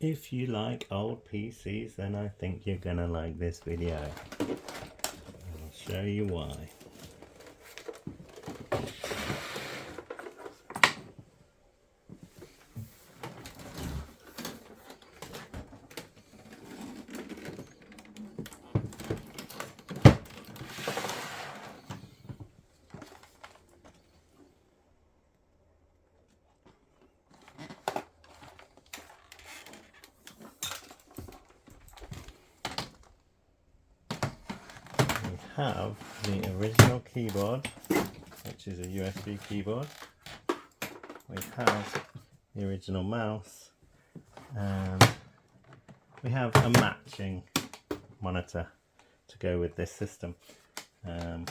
If you like old PCs, then I think you're gonna like this video. I'll show you why. Have the original keyboard, which is a USB keyboard. We have the original mouse, and we have a matching monitor to go with this system. So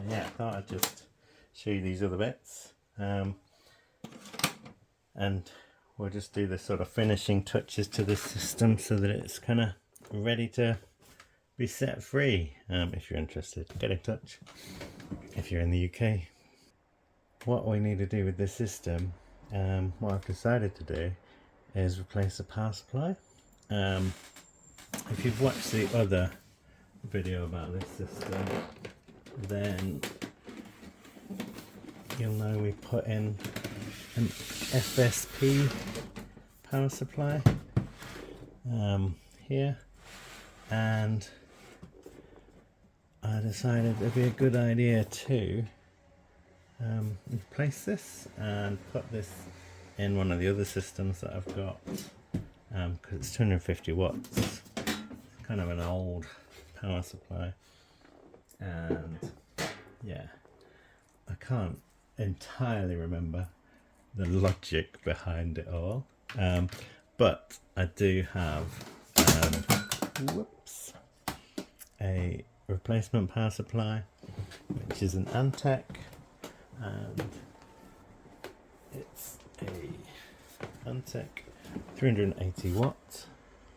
yeah, I thought I'd just show you these other bits, and we'll just do the sort of finishing touches to this system so that it's kind of ready to be set free. If you're interested, get in touch if you're in the UK. What we need to do with this system, what I've decided to do is replace the power supply. If you've watched the other video about this system, then you'll know we put in an FSP power supply here, and I decided it'd be a good idea to replace this and put this in one of the other systems that I've got, because it's 250 watts. It's kind of an old power supply, and yeah, I can't entirely remember the logic behind it all, but I do have a replacement power supply, which is an Antec, and it's a Antec 380 watt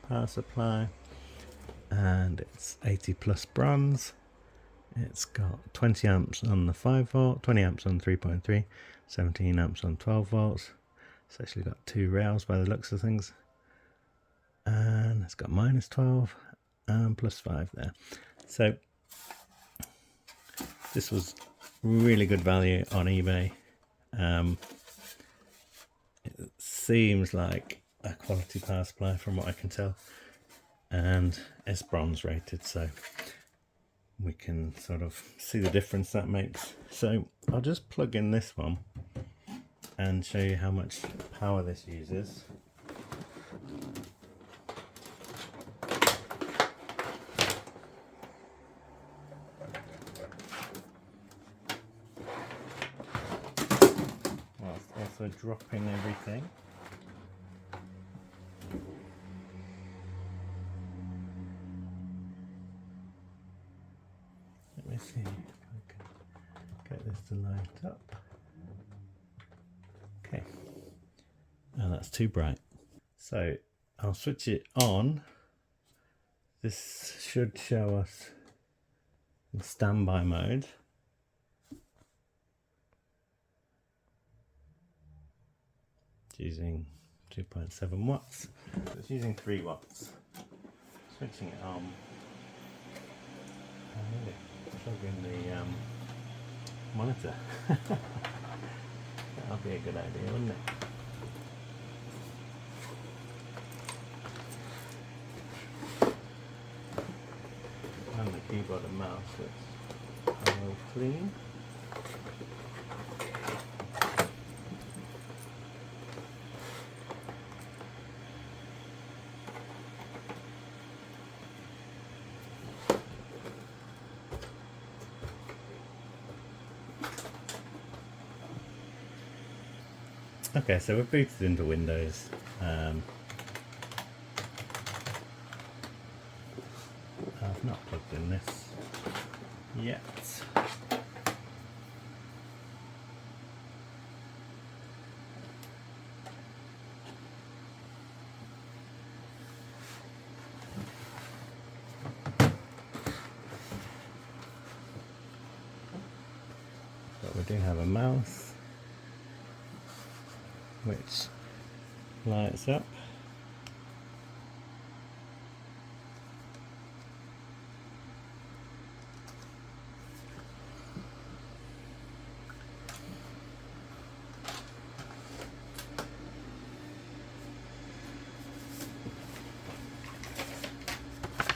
power supply, and it's 80 plus bronze. It's got 20 amps on the 5 volt, 20 amps on 3.3, 17 amps on 12 volts. It's actually got two rails by the looks of things, and it's got minus 12 and plus 5 there. So this was really good value on eBay. It seems like a quality power supply from what I can tell, and it's bronze rated, so we can sort of see the difference that makes. So I'll just plug in this one and show you how much power this uses. Whilst also dropping everything. Let me see if I can get this to light up. Okay, and that's too bright. So I'll switch it on. This should show us in standby mode. It's using 2.7 watts. So it's using 3 watts. Switching it on. Plug in the monitor. That'll be a good idea, wouldn't it? And the keyboard and mouse, which I will clean. Okay, so we've booted into Windows. I've not plugged in this yet. But we do have a mouse, which lights up.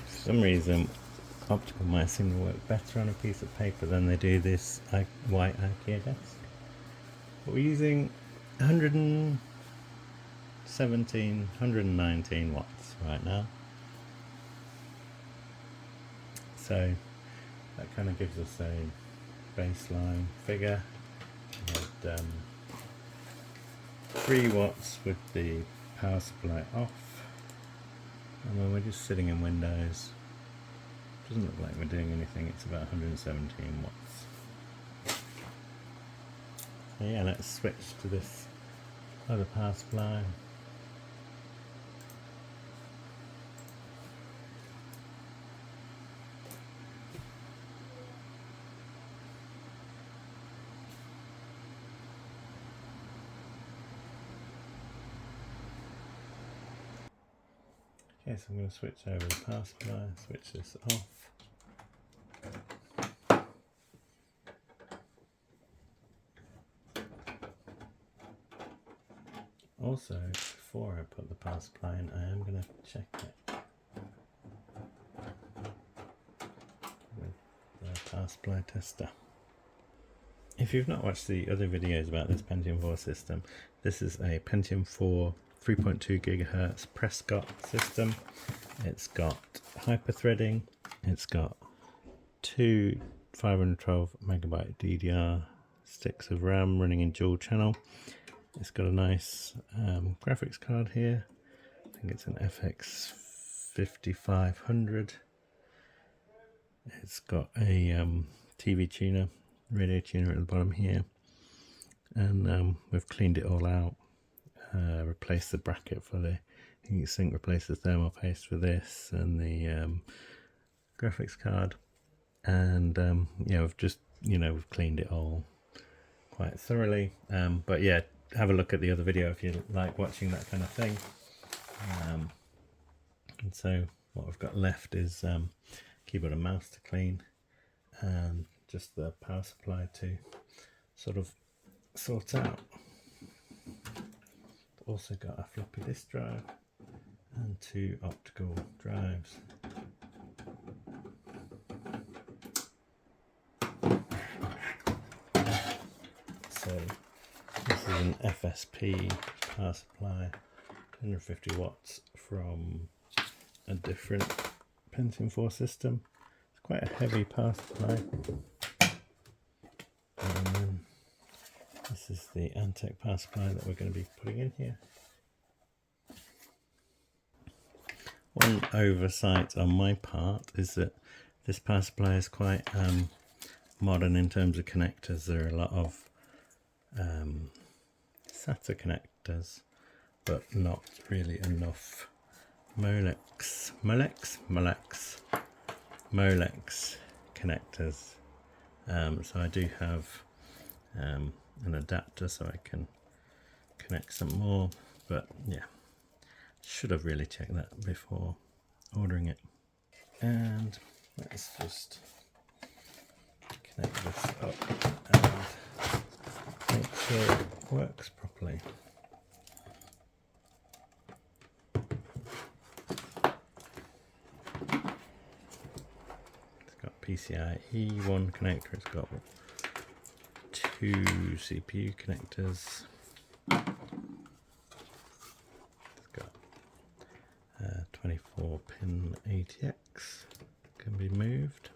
For some reason optical mice seem to work better on a piece of paper than they do this white IKEA desk. But we're using 119 watts right now. So that kind of gives us a baseline figure. We had 3 watts with the power supply off. And when we're just sitting in Windows, doesn't look like we're doing anything. It's about 117 watts. So yeah, let's switch to this other power supply. Okay, so I'm going to switch over the power supply, switch this off. Also, before I put the power supply in, I am going to check it with the power supply tester. If you've not watched the other videos about this Pentium 4 system, this is a Pentium 4 3.2 gigahertz Prescott system. It's got hyper-threading, it's got 2 512 megabyte DDR sticks of RAM running in dual channel. It's got a nice graphics card here. I think it's an FX 5500. It's got a TV tuner, radio tuner at the bottom here, and we've cleaned it all out. Replaced the bracket for the heatsink, replaced the thermal paste for this, and the graphics card. And yeah, we've just, we've cleaned it all quite thoroughly. But yeah, have a look at the other video if you like watching that kind of thing. And so what we've got left is keyboard and mouse to clean, and just the power supply to sort of sort out. Also got a floppy disk drive and 2 optical drives. So this is an FSP power supply, 250 watts from a different Pentium 4 system. It's quite a heavy power supply. And then this is the Antec power supply that we're going to be putting in here. One oversight on my part is that this power supply is quite modern in terms of connectors. There are a lot of SATA connectors, but not really enough Molex connectors. So I do have an adapter so I can connect some more, but yeah, should have really checked that before ordering it. And let's just connect this up and make sure it works properly. It's got PCIe 1 connector, it's got 2 CPU connectors, it's got 24 pin ATX, can be moved.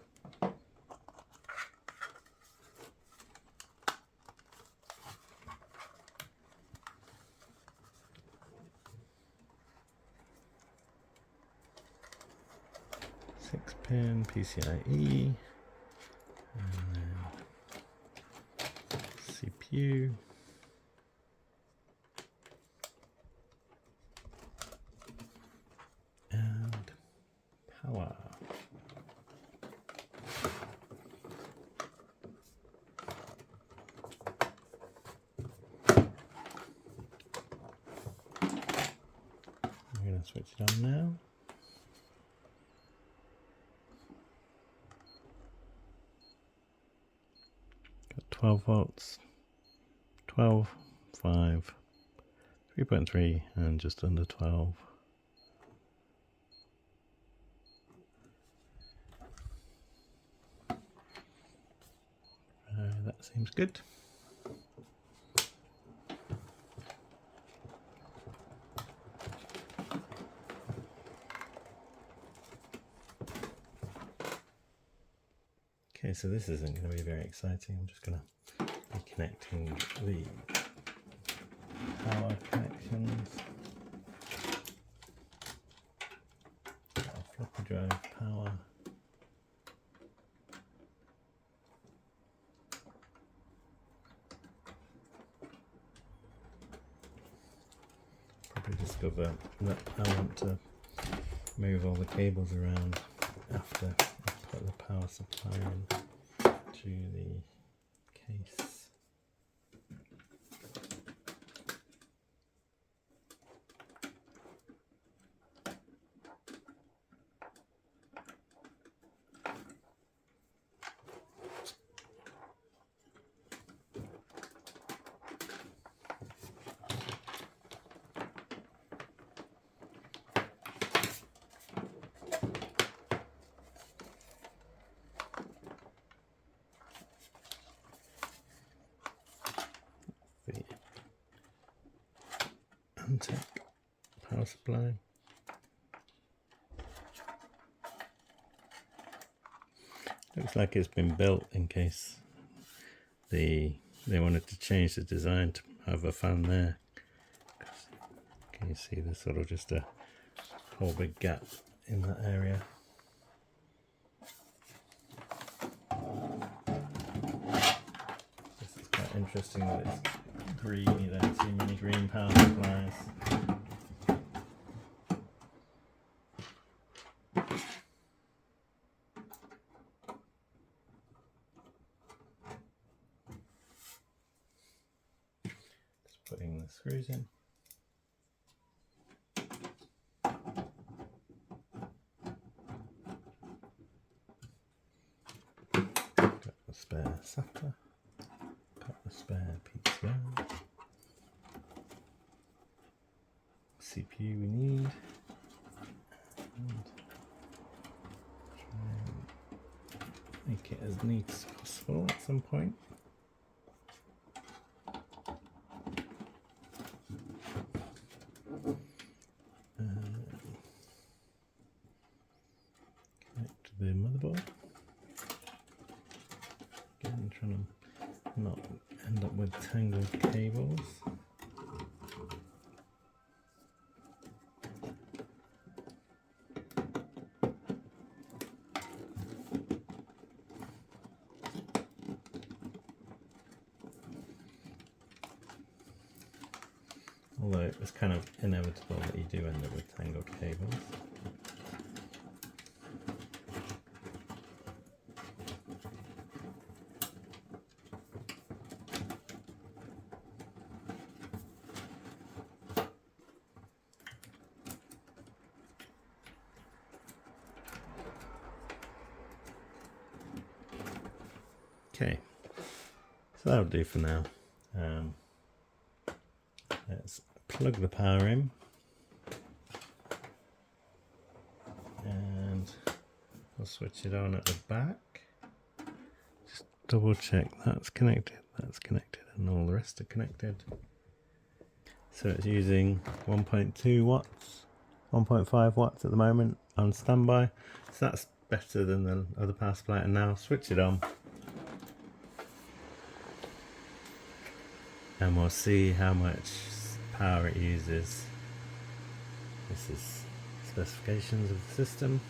Pin PCIe, and then CPU, and power. switch it on now. Got 12 volts, 12, 5, 3.3 and just under 12. That seems good. Okay, so this isn't going to be very exciting. I'm just going to be connecting the power connections. Floppy drive power. Probably discover that I want to move all the cables around after I put the power supply in to the case. Antec power supply. Looks like it's been built in case they wanted to change the design to have a fan there. Can you see there's sort of just a whole big gap in that area. This is quite interesting that it's green. You don't see many green power supplies. Just putting the screws in. Got the spare SATA. Got the spare PCI. CPU we need. And try and make it as neat as possible at some point. Connect to the motherboard. Again, trying to not end up with tangled cables. Although it was kind of inevitable that you do end up with tangled cables. Okay, so that'll do for now. Let's plug the power in and I'll switch it on at the back. Just double check that's connected, and all the rest are connected. So it's using 1.2 watts, 1.5 watts at the moment on standby. So that's better than the other power supply. And now switch it on. And we'll see how much power it uses. This is specifications of the system.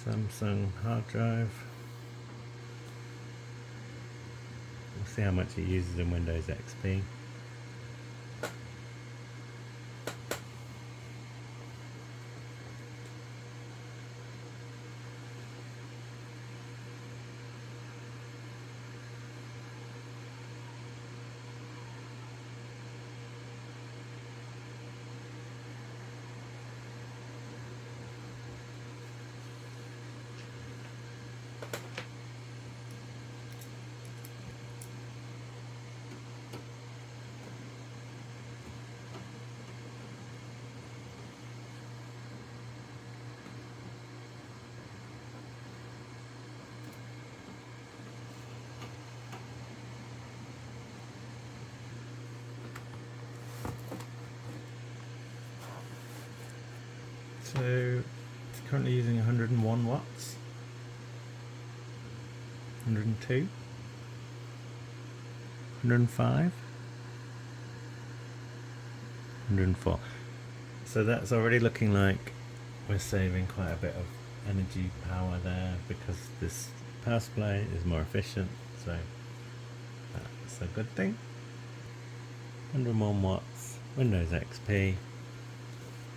Samsung hard drive. We'll see how much it uses in Windows XP. So it's currently using 101 watts, 102, 105, 104. So that's already looking like we're saving quite a bit of energy power there because this power supply is more efficient, so that's a good thing. 101 watts, Windows XP,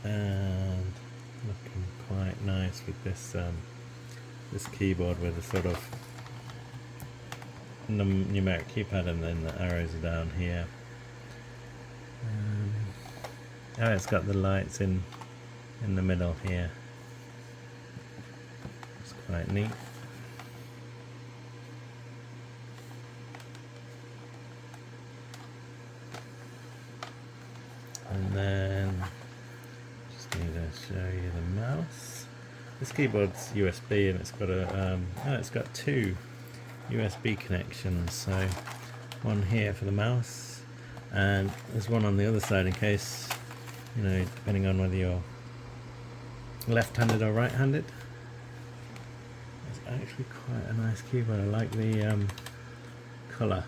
and looking quite nice with this this keyboard with a sort of numeric keypad, and then the arrows are down here. Oh, it's got the lights in the middle here. It's quite neat. And then just need to show you the mouse. This keyboard's USB, and it's got a it's got two USB connections. So one here for the mouse, and there's one on the other side in case, you know, depending on whether you're left-handed or right-handed. It's actually quite a nice keyboard. I like the colour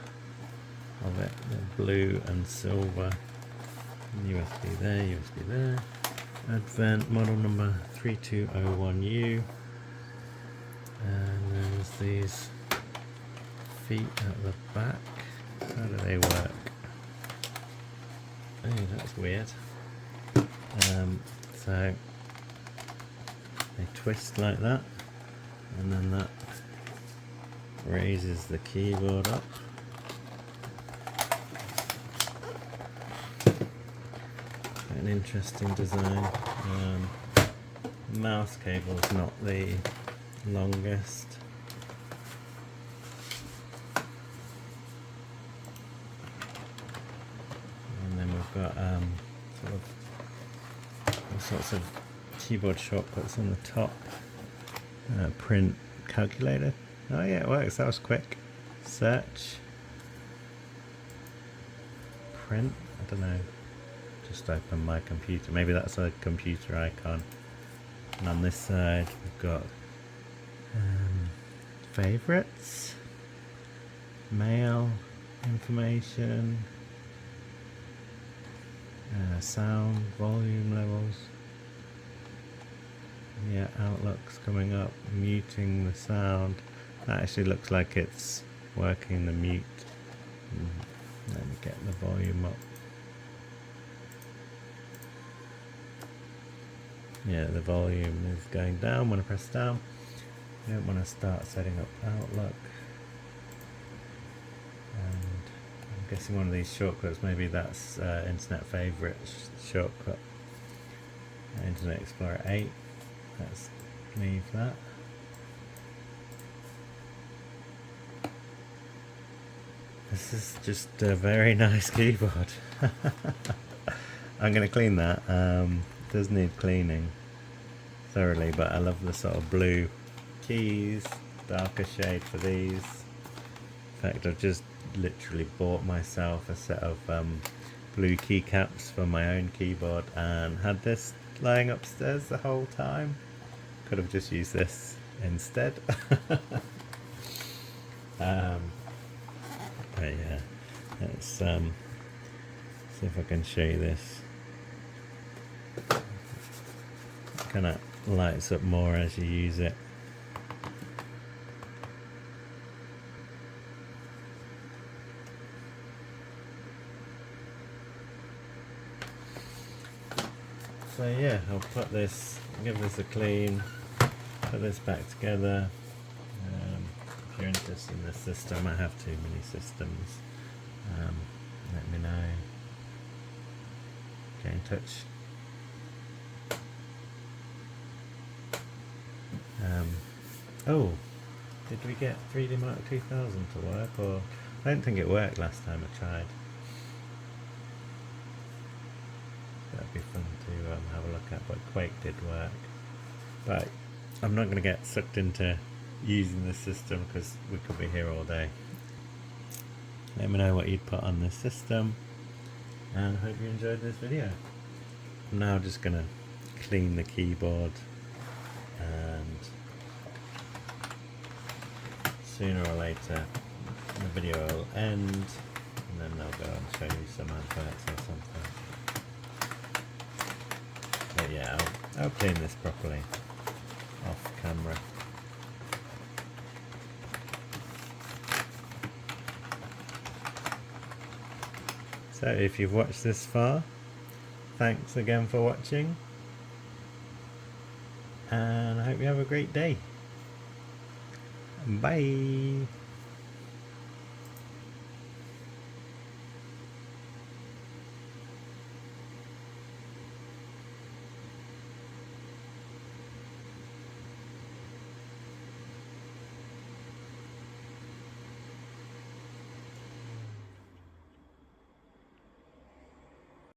of it, the blue and silver. USB there, USB there. Advent model number 3201U. And there's these feet at the back. How do they work? Oh, that's weird. So they twist like that, and then that raises the keyboard up. An interesting design. Mouse cable is not the longest. And then we've got sort of all sorts of keyboard shortcuts on the top. Print calculator. Oh yeah, it works. That was quick. Search. Print. I don't know. Just open my computer. Maybe that's a computer icon. And on this side we've got favorites, mail information, sound, volume levels. Yeah, Outlook's coming up, muting the sound. That actually looks like it's working the mute. Let me get the volume up. Yeah, the volume is going down when I press down. I don't want to start setting up Outlook. And I'm guessing one of these shortcuts, maybe that's Internet Favorite shortcut. Internet Explorer 8. Let's leave that. This is just a very nice keyboard. I'm going to clean that. Does need cleaning thoroughly, but I love the sort of blue keys, darker shade for these. In fact, I've just literally bought myself a set of blue keycaps for my own keyboard and had this lying upstairs the whole time. Could have just used this instead. But yeah, let's see if I can show you this. Kind of lights up more as you use it. So yeah, I'll put this, give this a clean, put this back together. If you're interested in this system, I have too many systems. Let me know. Get in touch. Oh, did we get 3D Mark 2000 to work? Or I don't think it worked last time I tried. That'd be fun to have a look at, but Quake did work. But I'm not going to get sucked into using this system because we could be here all day. Let me know what you'd put on this system, and I hope you enjoyed this video. I'm now just going to clean the keyboard, and sooner or later the video will end, and then I'll go and show you some adverts or something. But yeah, I'll clean this properly off camera. So if you've watched this far, thanks again for watching, and I hope you have a great day. Bye!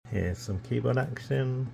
Here's some keyboard action.